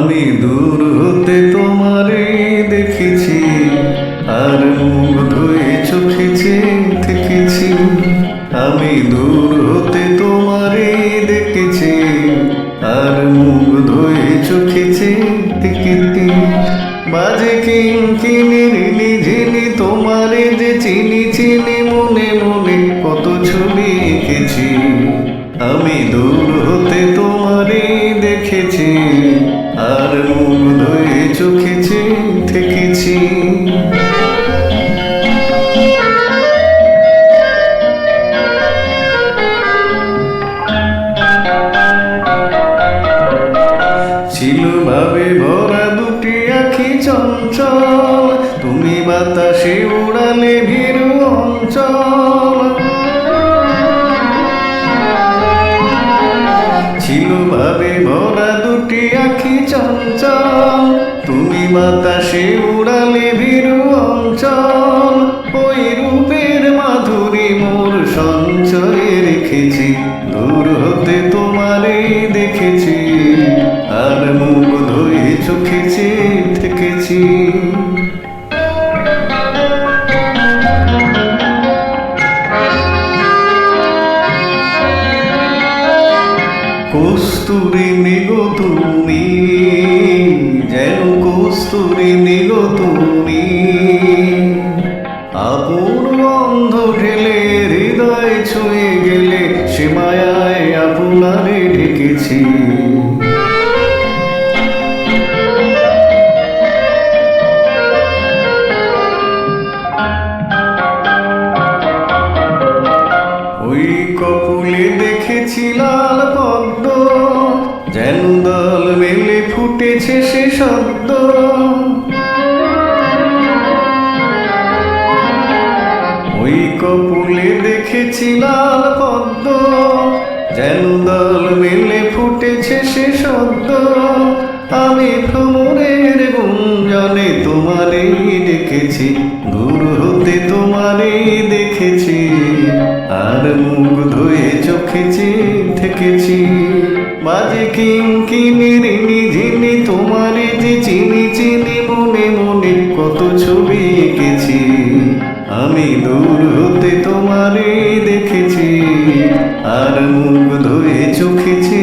আমি দূর হতে তোমারে দেখেছি, আর মুখ ধুয়ে চোখে চেয়ে থেকেছি। আমি দূর হতে তোমারে দেখেছি, আর মুখ ধুয়ে চোখে চেয়ে থেকেছি। বাজে কিনকিনির ঝিনি তোমারে যে চিনি চিনি, মনে মনে কত ছবি এঁকেছি। আমি দূর হতে তোমারে দেখেছি, আর মুখ ধুয়ে চোখে চেয়ে থেকেছি। ছিল ভাবে ভরা দুটি আখি চঞ্চল, তুমি বাতাসে উড়ালে ভীরু অঞ্চল। ছিল ভাবে ভরা দুটি আখি চঞ্চল, তুমি বাতাসে উড়ালে ভীরু অঞ্চল। ওই রূপের মাধুরী মোর সঞ্চয়ে রেখেছি, দূর হতে তোমারে দেখেছি, আর মুখ ধুয়ে চোখে চেয়ে থেকেছি। কস্তুরী মৃগো তুমি, যেন কস্তুরী মৃগো তুমি, আপন গন্ধ ঢেলে হৃদয় ছুঁয়ে গেলে, সে মায়ায় আপনারে ঢেকেছি। ওই কপুলে দেখেছি লাল পদ্ম, যেন দল মেলে ফুটেছে সে শব্দ। ওই কপুলে দেখেছি লাল পদ্ম, যেন দল মেলে ফুটেছে সে শব্দ। আমি ভ্রমণের গুঞ্জনে তোমারেই ডেকেছি, দূর হতে তোমারেই দেখেছি, আর মুখ ধুয়ে চোখে চেয়ে থেকেছি। বাজে কিনকিনির ঝিনি তোমারে যে চিনি চিনি, মনে মনে কত ছবি এঁকেছি। আমি দূর হতে তোমারে দেখেছি, আর মুখ ধুয়ে চোখে চেয়ে